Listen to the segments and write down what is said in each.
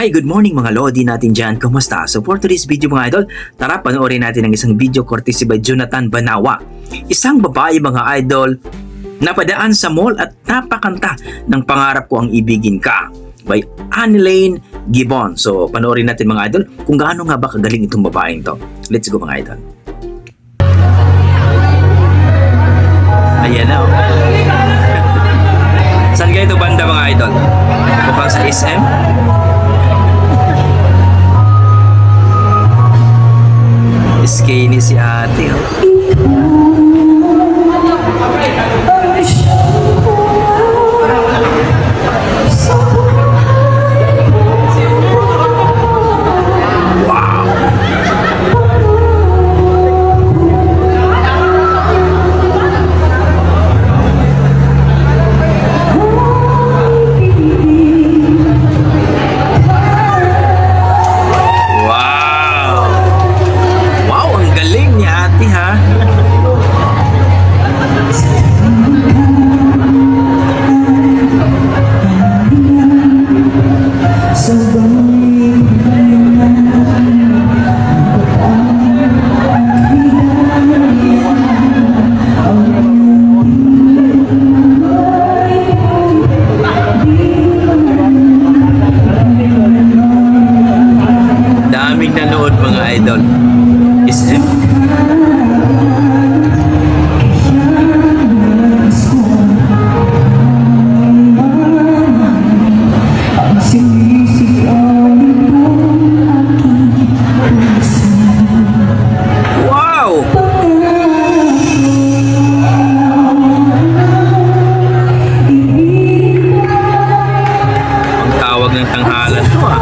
Hi, good morning mga Lodi natin dyan. Kumusta? So for today's video mga idol, tara panoorin natin ang isang video courtesy by Jonathan Banawa. Isang babae mga idol, napadaan sa mall at napakanta ng Pangarap Ko Ang Ibigin Ka by Annalyn Gibbon. So panoorin natin mga idol kung gaano nga ba kagaling itong babaeng to. Let's go mga idol. Ayan na oh. Saan kayo ito banda mga idol? Mukhang sa SM? Skinny si ate oh. Daming nanood mga idol. SM. Wow! Ang tawag ng tanghalan to ah.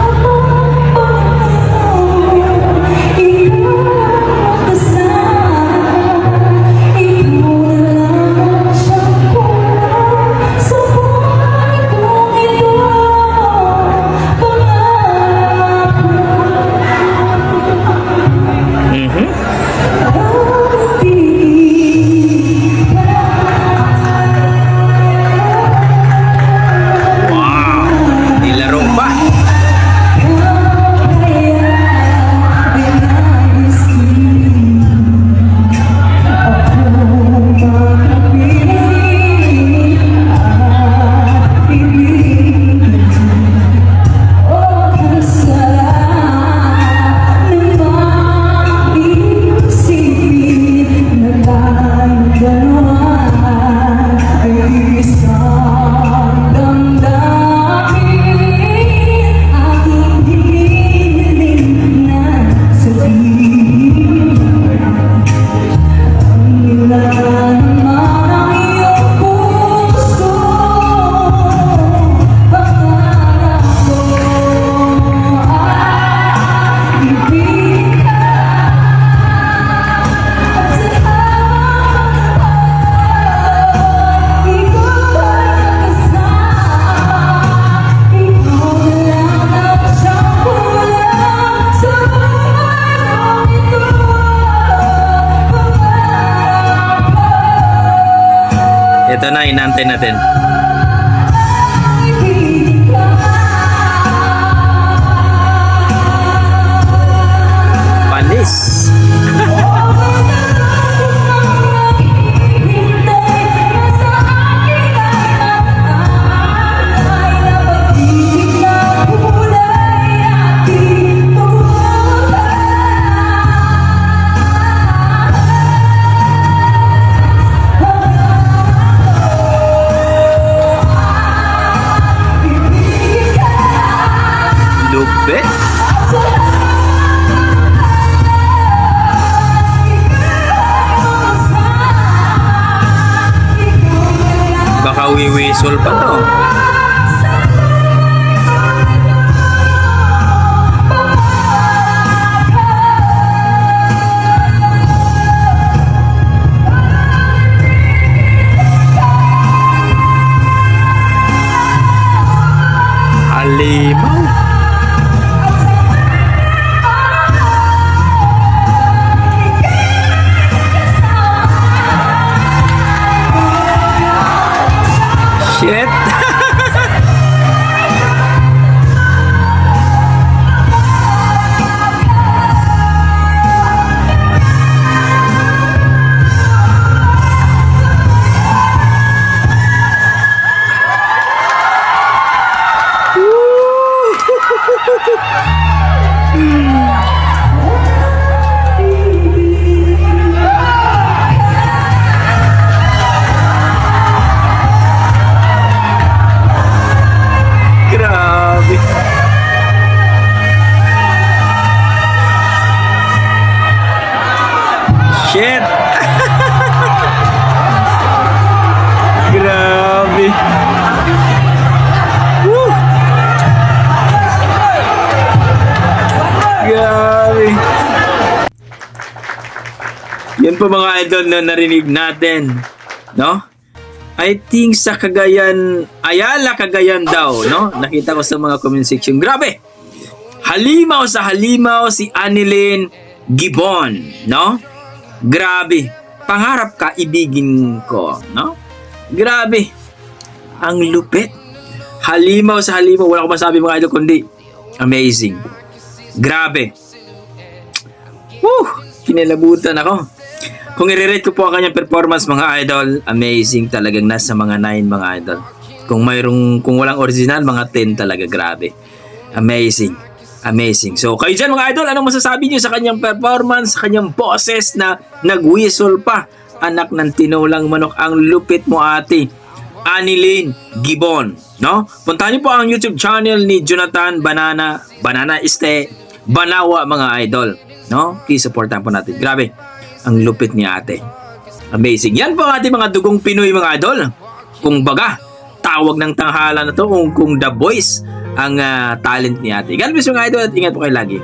Ito na, inantay natin. Panis. Lupit. Baka wiwisol pa to. Alimaw. Shit. Grabe. Shit. Grabe. Woo. Grabe. Yan po mga idol na narinig natin, no? I think sa Cagayan, Ayala, Cagayan daw, no? Nakita ko sa mga comment section. Grabe! Halimaw sa halimaw si Annilyn Gibon, no? Grabe. Pangarap ka, ibigin ko, no? Grabe. Ang lupit. Halimaw sa halimaw. Wala ko masabi mga idol kundi amazing. Grabe. Woo! Kinilabutan ako. Kung i-rate ko po ang kanyang performance mga idol, amazing talagang nasa mga 9 mga idol. Kung walang original, mga 10 talaga, grabe. Amazing. Amazing. So kayo dyan mga idol, anong masasabi niyo sa kanyang performance, sa kanyang boses na nag-whistle pa? Anak ng tinulang manok, ang lupit mo ate. Annilyn Gibon, no? Puntahan niyo po ang YouTube channel ni Jonathan Banana Banawa mga idol, no? Please supportan po natin. Grabe. Ang lupit ni ate. Amazing. Yan po ang ating mga dugong Pinoy mga idol. Kung baga, tawag ng tanghala na to kung The Voice ang talent ni ate. God bless mga idol at ingat po kayo lagi.